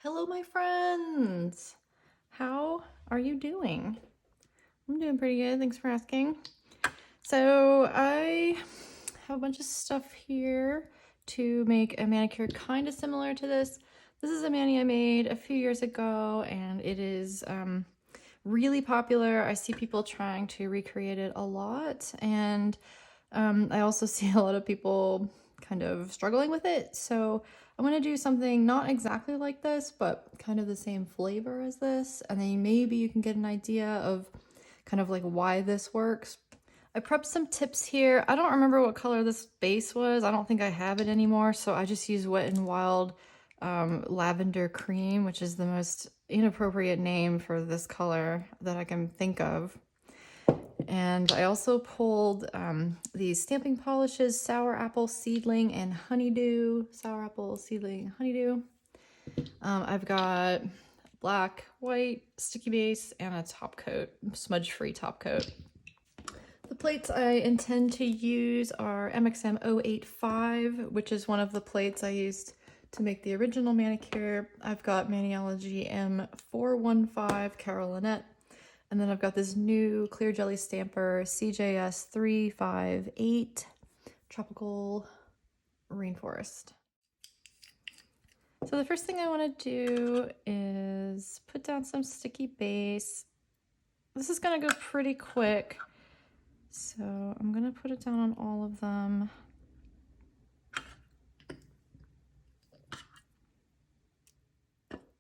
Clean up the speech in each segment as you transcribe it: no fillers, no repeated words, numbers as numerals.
Hello, my friends. How are you doing? I'm doing pretty good. Thanks for asking. So I have a bunch of stuff here to make a manicure kind of similar to this. This is a mani I made a few years ago, and it is really popular. I see people trying to recreate it a lot, and I also see a lot of people kind of struggling with it. So I'm going to do something not exactly like this, but kind of the same flavor as this. And then maybe you can get an idea of kind of like why this works. I prepped some tips here. I don't remember what color this base was. I don't think I have it anymore. So I just use Wet n Wild lavender cream, which is the most inappropriate name for this color that I can think of. And I also pulled these stamping polishes, sour apple seedling and honeydew. Sour apple seedling honeydew. I've got black, white, sticky base, and a top coat, smudge-free top coat. The plates I intend to use are MXM 085, which is one of the plates I used to make the original manicure. I've got Maniology M415 Carolinette. And then I've got this new clear jelly stamper, CJS 358 Tropical Rainforest. So the first thing I want to do is put down some sticky base. This is going to go pretty quick, so I'm going to put it down on all of them.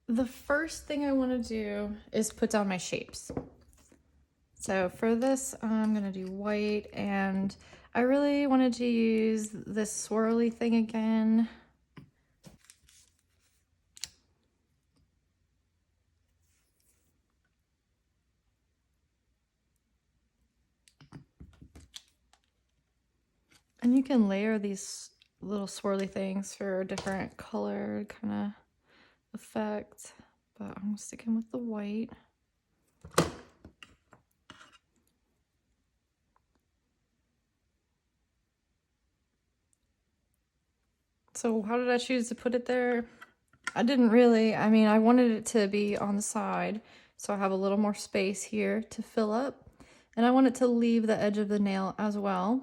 The first thing I want to do is put down my shapes. So for this, I'm going to do white, and I really wanted to use this swirly thing again. And you can layer these little swirly things for a different color kind of effect, but I'm sticking with the white. So how did I choose to put it there? I didn't really. I mean, I wanted it to be on the side, so I have a little more space here to fill up. And I want it to leave the edge of the nail as well,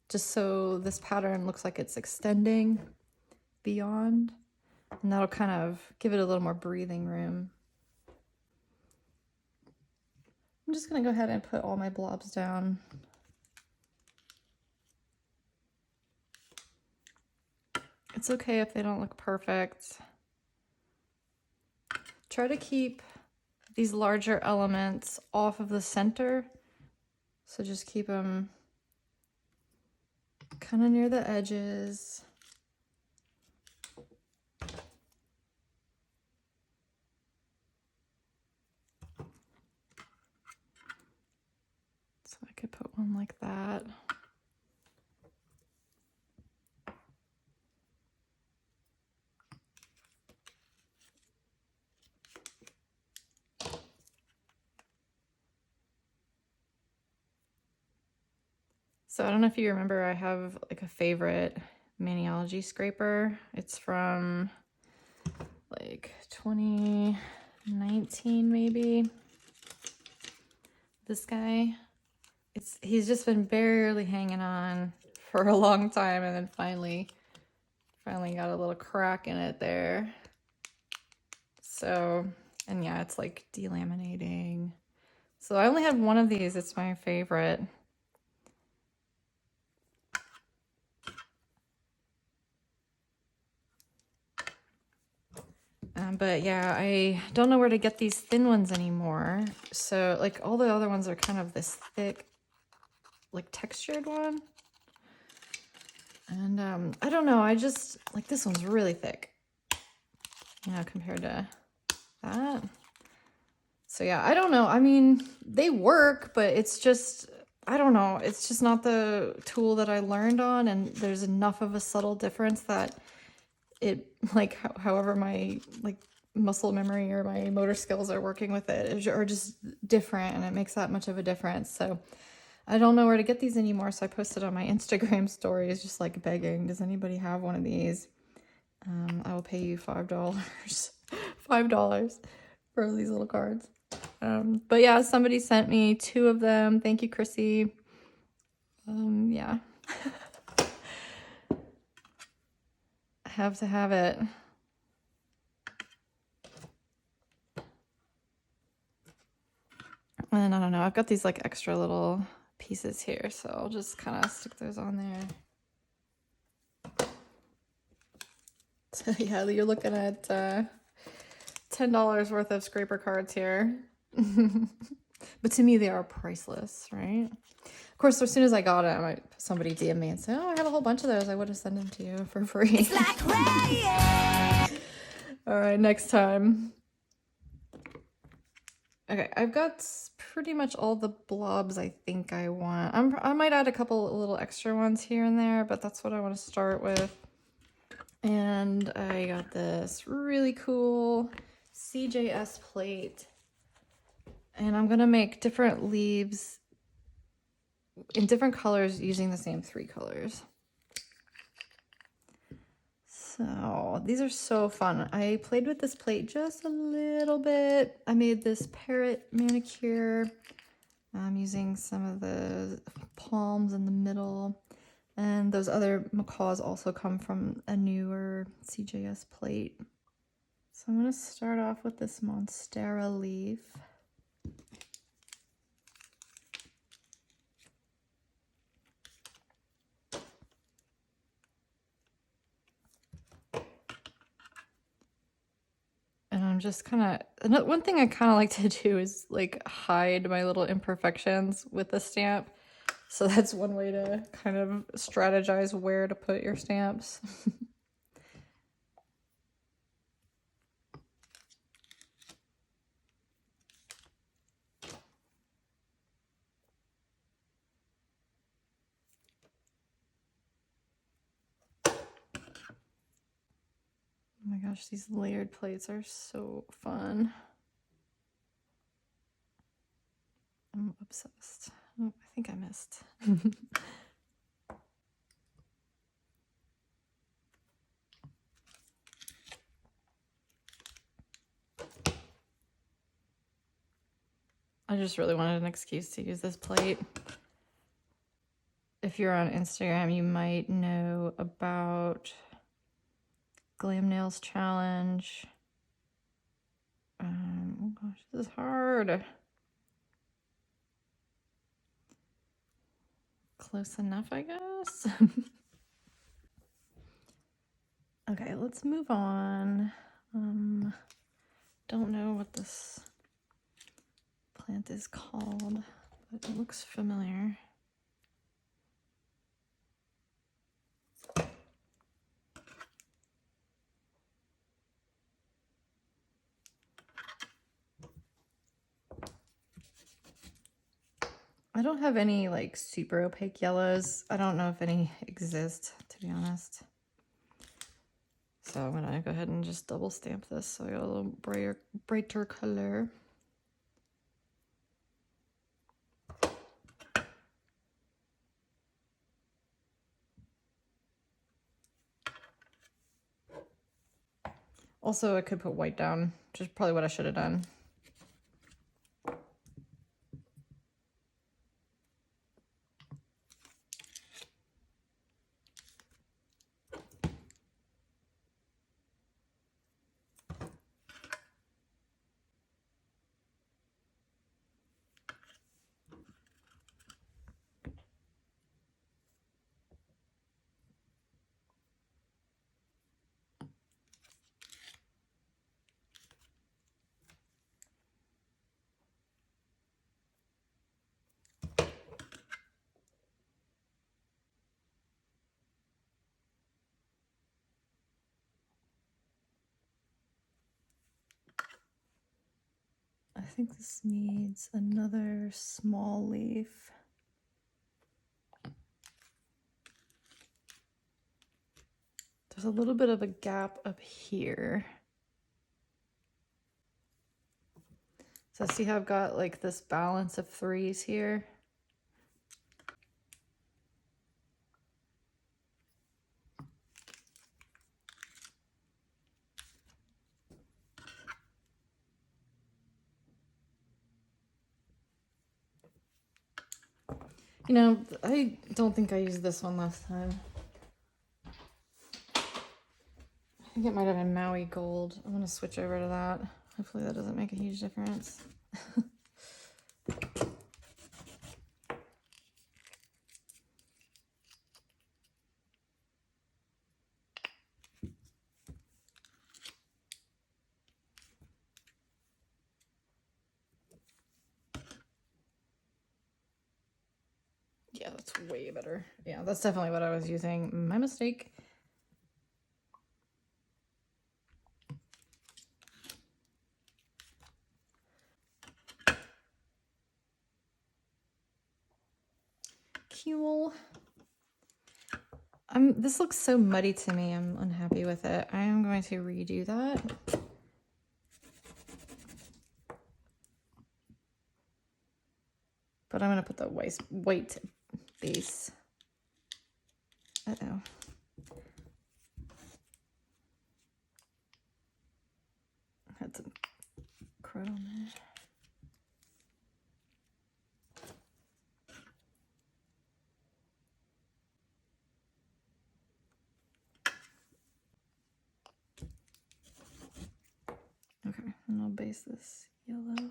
just so this pattern looks like it's extending beyond. And that'll kind of give it a little more breathing room. I'm just going to go ahead and put all my blobs down. It's okay if they don't look perfect. Try to keep these larger elements off of the center. So just keep them kind of near the edges. So I could put one like that. So I don't know if you remember, I have like a favorite Maniology scraper. It's from like 2019 maybe. This guy, he's just been barely hanging on for a long time, and then finally got a little crack in it there. So, and yeah, it's like delaminating. So I only have one of these. It's my favorite. But yeah, I don't know where to get these thin ones anymore. So like all the other ones are kind of this thick, like textured one. And I don't know, I just like this one's really thick, you know, compared to that. So yeah, I don't know. I mean, they work, but it's just, I don't know. It's just not the tool that I learned on, and there's enough of a subtle difference that it, like, however my like muscle memory or my motor skills are working with it are just different, and it makes that much of a difference. So I don't know where to get these anymore, so I posted on my Instagram stories just like begging, does anybody have one of these? I will pay you $5 $5 for these little cards. But yeah, somebody sent me 2 of them. Thank you, Chrissy. Yeah. I have to have it. And I don't know, I've got these like extra little pieces here, so I'll just kind of stick those on there. So yeah, you're looking at $10 worth of scraper cards here. But to me, they are priceless, right? Of course, as soon as I got it, somebody DM me and said, oh, I have a whole bunch of those. I would have sent them to you for free. It's like rain. All right, next time. Okay, I've got pretty much all the blobs I think I want. I might add a couple little extra ones here and there, but that's what I want to start with. And I got this really cool CJS plate. And I'm going to make different leaves in different colors using the same 3 colors. So these are so fun. I played with this plate just a little bit. I made this parrot manicure. I'm using some of the palms in the middle. And those other macaws also come from a newer CJS plate. So I'm going to start off with this Monstera leaf. And I'm just kind of, one thing I kind of like to do is like hide my little imperfections with the stamp. So that's one way to kind of strategize where to put your stamps. Oh my gosh, these layered plates are so fun. I'm obsessed. Oh, I think I missed. I just really wanted an excuse to use this plate. If you're on Instagram, you might know about Glam Nails Challenge. Oh gosh, this is hard. Close enough, I guess. Okay, let's move on. Don't know what this plant is called, but it looks familiar. I don't have any like super opaque yellows. I don't know if any exist, to be honest. So I'm gonna go ahead and just double stamp this so I got a little brighter color. Also, I could put white down, which is probably what I should have done. I think this needs another small leaf. There's a little bit of a gap up here. So see how I've got like this balance of 3s here? You know, I don't think I used this one last time. I think it might have been Maui Gold. I'm gonna switch over to that. Hopefully that doesn't make a huge difference. Yeah, that's way better. Yeah, that's definitely what I was using. My mistake. Cool. This looks so muddy to me. I'm unhappy with it. I am going to redo that. But I'm going to put the white base. Uh-oh. Had some crud on there. Okay, and I'll base this yellow.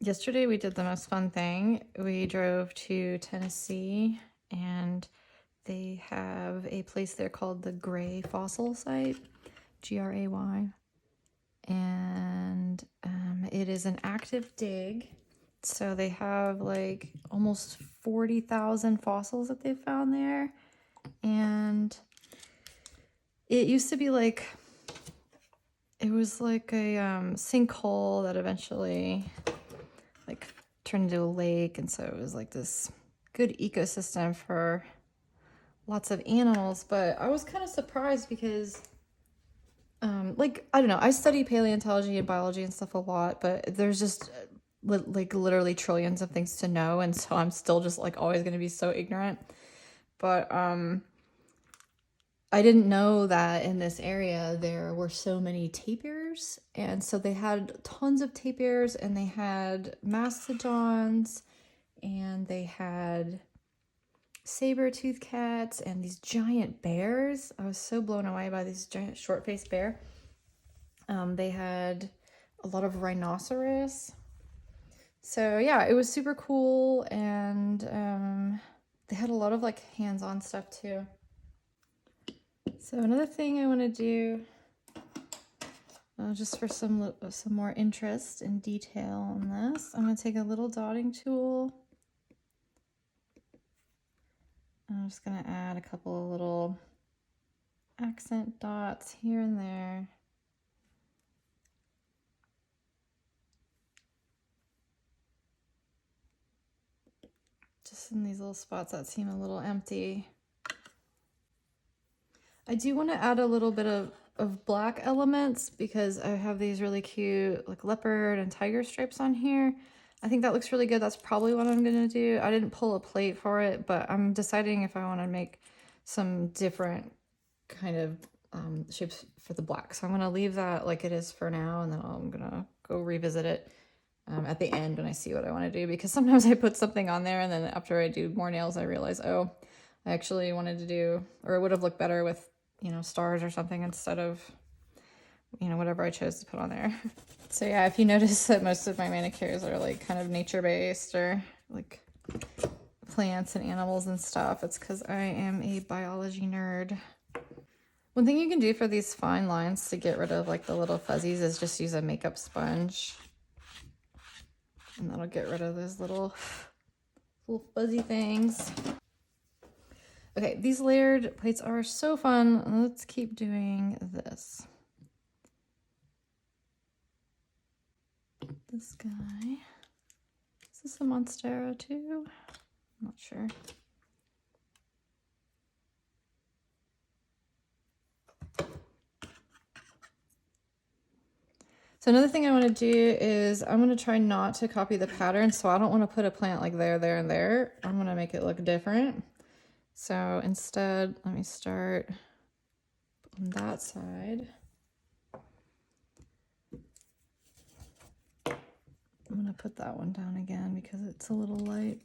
Yesterday we did the most fun thing. We drove to Tennessee and they have a place there called the Gray Fossil Site, Gray. And it is an active dig. So they have like almost 40,000 fossils that they've found there. And it used to be like, it was like a sinkhole that eventually like turned into a lake. And so it was like this good ecosystem for lots of animals. But I was kind of surprised because like, I don't know, I study paleontology and biology and stuff a lot, but there's just like literally trillions of things to know, and so I'm still just like always going to be so ignorant. But I didn't know that in this area there were so many tapirs, and so they had tons of tapirs, and they had mastodons, and they had saber-toothed cats, and these giant bears. I was so blown away by these giant short-faced bear. They had a lot of rhinoceros. So yeah, it was super cool, and they had a lot of like hands-on stuff too. So another thing I want to do, just for some more interest and detail on this, I'm going to take a little dotting tool. I'm just going to add a couple of little accent dots here and there. Just in these little spots that seem a little empty. I do want to add a little bit of black elements because I have these really cute like leopard and tiger stripes on here. I think that looks really good. That's probably what I'm going to do. I didn't pull a plate for it, but I'm deciding if I want to make some different kind of shapes for the black. So I'm going to leave that like it is for now, and then I'm going to go revisit it at the end when I see what I want to do, because sometimes I put something on there and then after I do more nails I realize, oh, I actually wanted to do, or it would have looked better with, you know, stars or something instead of, you know, whatever I chose to put on there. So yeah, if you notice that most of my manicures are like kind of nature based or like plants and animals and stuff, it's because I am a biology nerd. One thing you can do for these fine lines to get rid of like the little fuzzies is just use a makeup sponge. And that'll get rid of those little fuzzy things. Okay, these layered plates are so fun. Let's keep doing this. This guy. Is this a Monstera too? I'm not sure. So another thing I want to do is I'm going to try not to copy the pattern. So I don't want to put a plant like there, there, and there. I'm going to make it look different. So instead, let me start on that side. I'm going to put that one down again because it's a little light.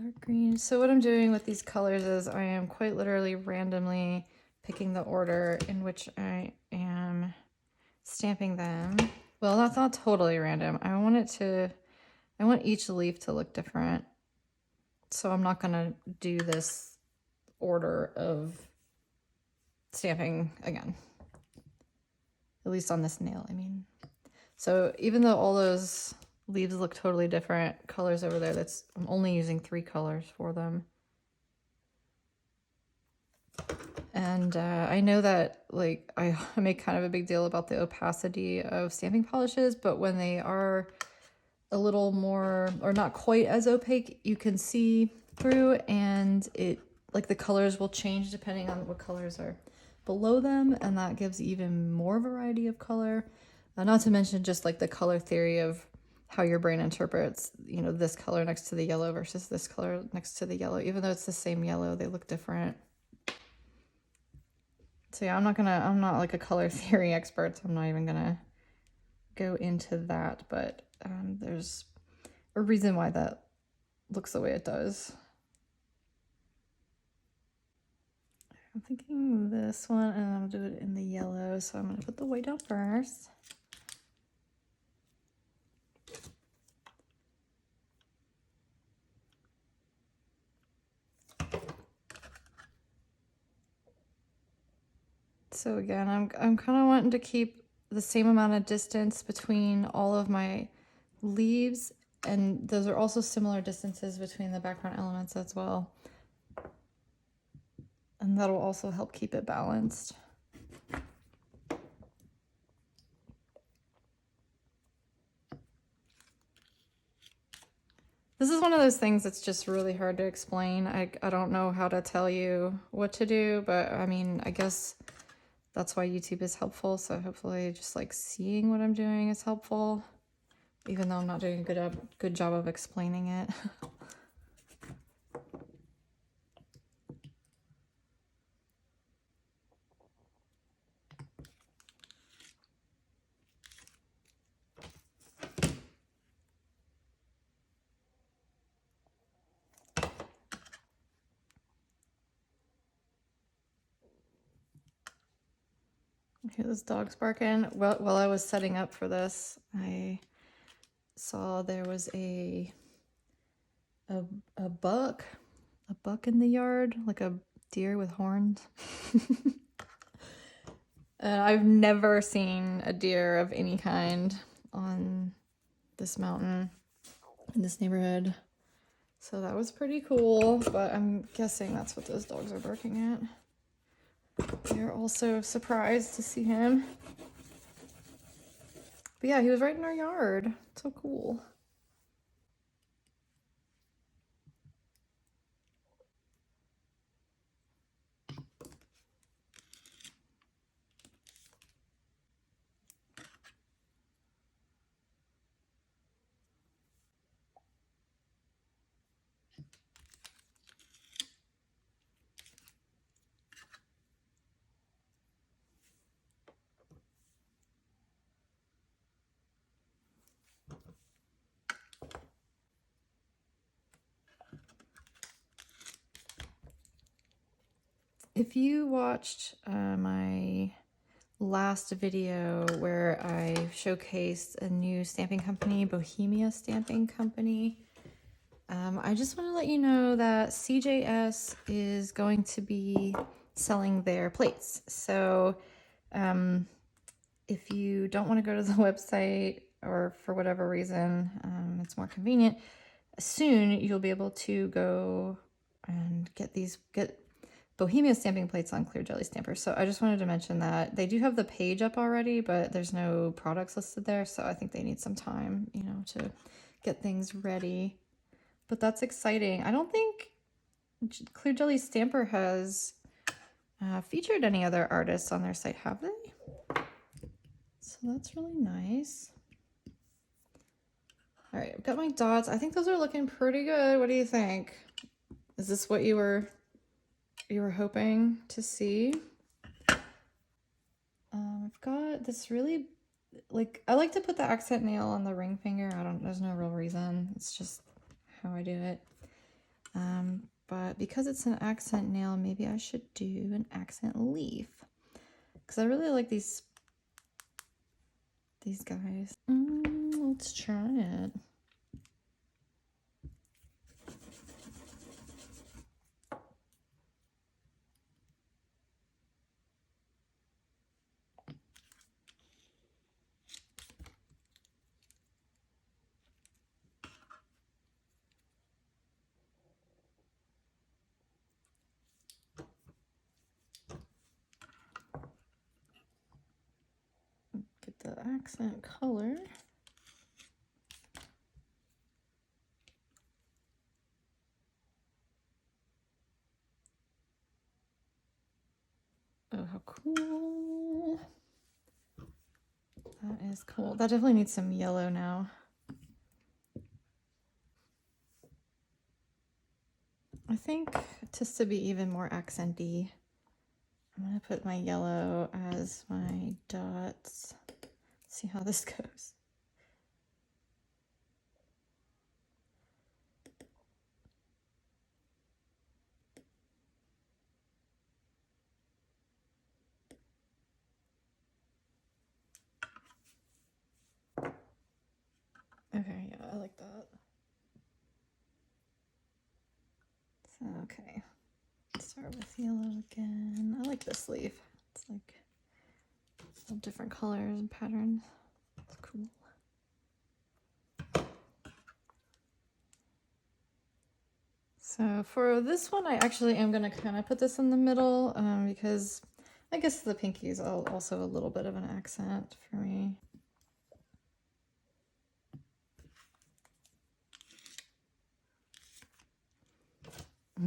Dark green. So what I'm doing with these colors is I am quite literally randomly picking the order in which I am stamping them. Well, that's not totally random. I want each leaf to look different. So I'm not gonna do this order of stamping again. At least on this nail, I mean. So even though all those leaves look totally different colors over there, I'm only using 3 colors for them. And I know that like I make kind of a big deal about the opacity of stamping polishes, but when they are a little more or not quite as opaque, you can see through, and it like the colors will change depending on what colors are below them, and that gives even more variety of color. Not to mention just like the color theory of how your brain interprets, you know, this color next to the yellow versus this color next to the yellow. Even though it's the same yellow, they look different. So yeah, I'm not like a color theory expert, so I'm not even gonna go into that, but there's a reason why that looks the way it does. I'm thinking this one, and I'll do it in the yellow, so I'm gonna put the white down first. So again, I'm kind of wanting to keep the same amount of distance between all of my leaves, and those are also similar distances between the background elements as well. And that'll also help keep it balanced. This is one of those things that's just really hard to explain. I don't know how to tell you what to do, but I mean, I guess that's why YouTube is helpful. So hopefully just like seeing what I'm doing is helpful, even though I'm not doing a good job of explaining it. I hear this dog's barking. Well, while I was setting up for this, I saw there was a buck in the yard, like a deer with horns. I've never seen a deer of any kind on this mountain in this neighborhood. So that was pretty cool, but I'm guessing that's what those dogs are barking at. They're also surprised to see him. But yeah, he was right in our yard. So cool. If you watched my last video where I showcased a new stamping company, Bohemia Stamping Company, I just want to let you know that CJS is going to be selling their plates. So if you don't want to go to the website, or for whatever reason it's more convenient, soon you'll be able to go and get Bohemia stamping plates on Clear Jelly Stampers. So I just wanted to mention that they do have the page up already, but there's no products listed there. So I think they need some time, you know, to get things ready. But that's exciting. I don't think Clear Jelly Stamper has featured any other artists on their site, have they? So that's really nice. All right, I've got my dots. I think those are looking pretty good. What do you think? Is this what you were hoping to see? I've got this really, like, I like to put the accent nail on the ring finger. There's no real reason. It's just how I do it. But because it's an accent nail, maybe I should do an accent leaf. Because I really like these guys. Let's try it. Get the accent color. Oh, how cool. That is cool. That definitely needs some yellow now. I think just to be even more accenty, I'm gonna put my yellow as my dots. See how this goes. Okay, yeah, I like that. So, okay, start with yellow again. I like this leaf. It's like all different colors and patterns. It's cool. So for this one, I actually am going to kind of put this in the middle because I guess the pinky is also a little bit of an accent for me.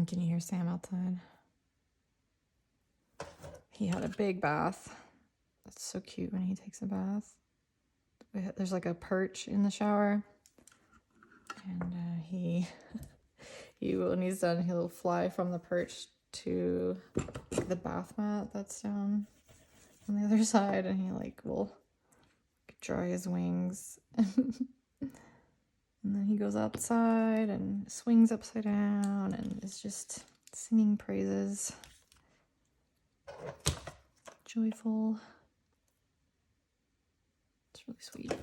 Can you hear Sam outside? He had a big bath. That's so cute when he takes a bath. There's like a perch in the shower. And he when he's done, he'll fly from the perch to the bath mat that's down on the other side, and he like will dry his wings. And then he goes outside and swings upside down and is just singing praises. Joyful. It's really sweet.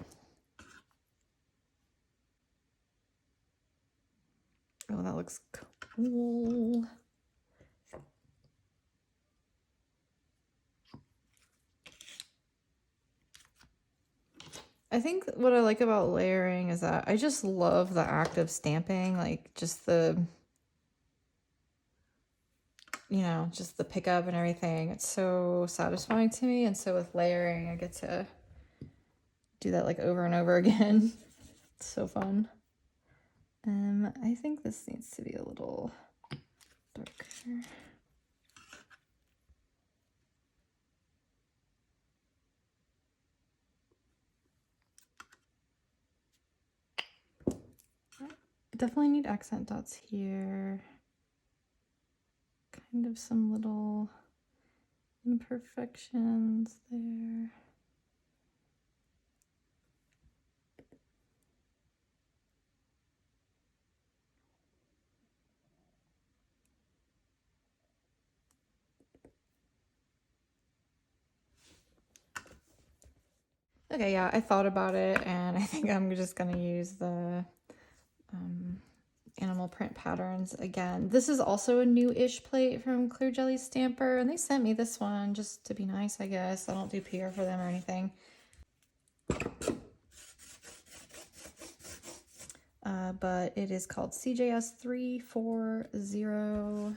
Oh, that looks cool. I think what I like about layering is that I just love the act of stamping, like just the, you know, just the pickup and everything. It's so satisfying to me. And so with layering, I get to do that like over and over again. It's so fun. I think this needs to be a little darker. Definitely need accent dots here. Kind of some little imperfections there. Okay, yeah, I thought about it, and I think I'm just gonna use the animal print patterns again. This is also a new-ish plate from Clear Jelly Stamper, and they sent me this one just to be nice, I guess. I don't do PR for them or anything. But it is called CJS 340,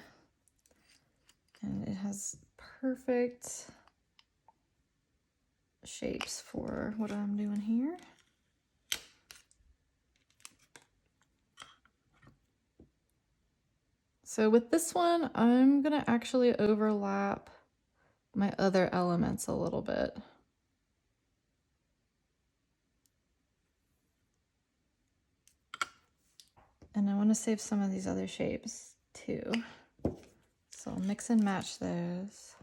and it has perfect shapes for what I'm doing here. So with this one, I'm gonna actually overlap my other elements a little bit. And I want to save some of these other shapes too. So I'll mix and match those.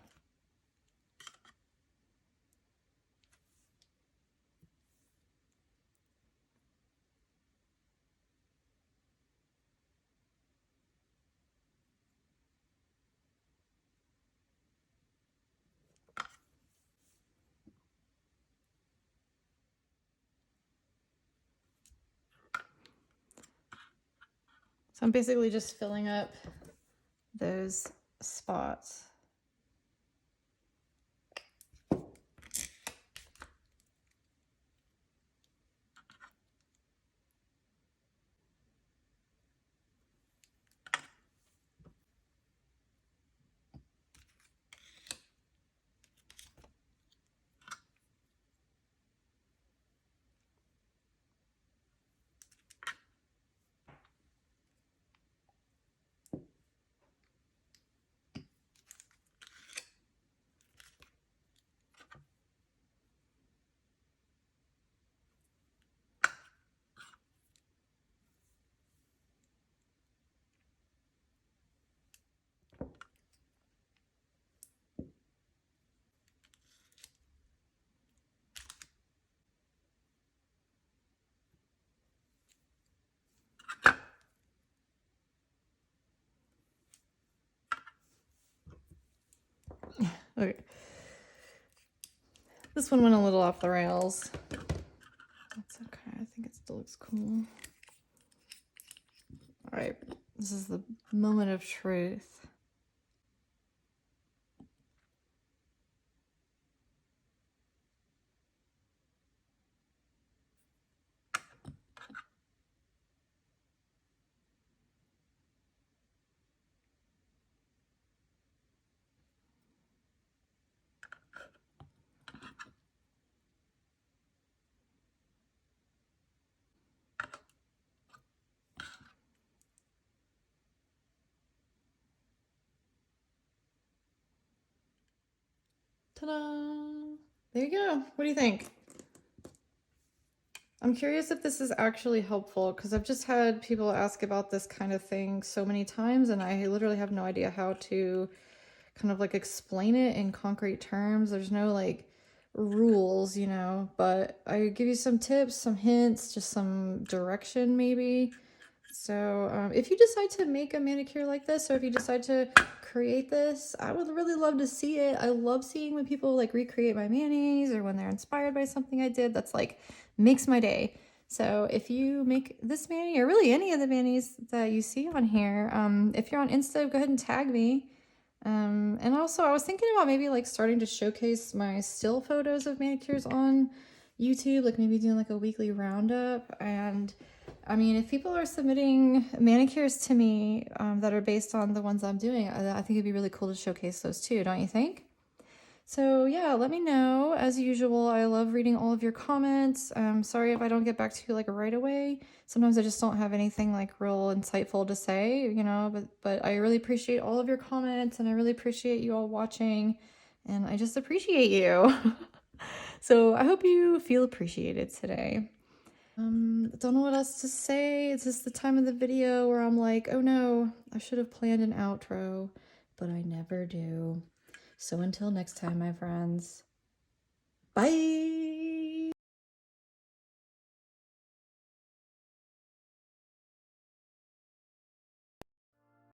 So I'm basically just filling up those spots. Okay. This one went a little off the rails. That's okay. I think it still looks cool. All right. This is the moment of truth. Ta-da! There you go. What do you think? I'm curious if this is actually helpful because I've just had people ask about this kind of thing so many times and I literally have no idea how to kind of like explain it in concrete terms. There's no like rules, you know, but I give you some tips, some hints, just some direction maybe. So if you decide to make a manicure like this, or if you decide to create this, I would really love to see it. I love seeing when people like recreate my manis or when they're inspired by something I did. That's like makes my day. So if you make this mani or really any of the manis that you see on here, if you're on Insta, go ahead and tag me. And also I was thinking about maybe like starting to showcase my still photos of manicures on YouTube, like maybe doing like a weekly roundup. And I mean, if people are submitting manicures to me that are based on the ones I'm doing, I think it'd be really cool to showcase those too, don't you think? So yeah, let me know. As usual, I love reading all of your comments. Sorry if I don't get back to you like right away. Sometimes I just don't have anything like real insightful to say, you know, but I really appreciate all of your comments and I really appreciate you all watching and I just appreciate you. So I hope you feel appreciated today. Don't know what else to say. It's just the time of the video where I'm like, oh no, I should have planned an outro, but I never do. So until next time, my friends, bye.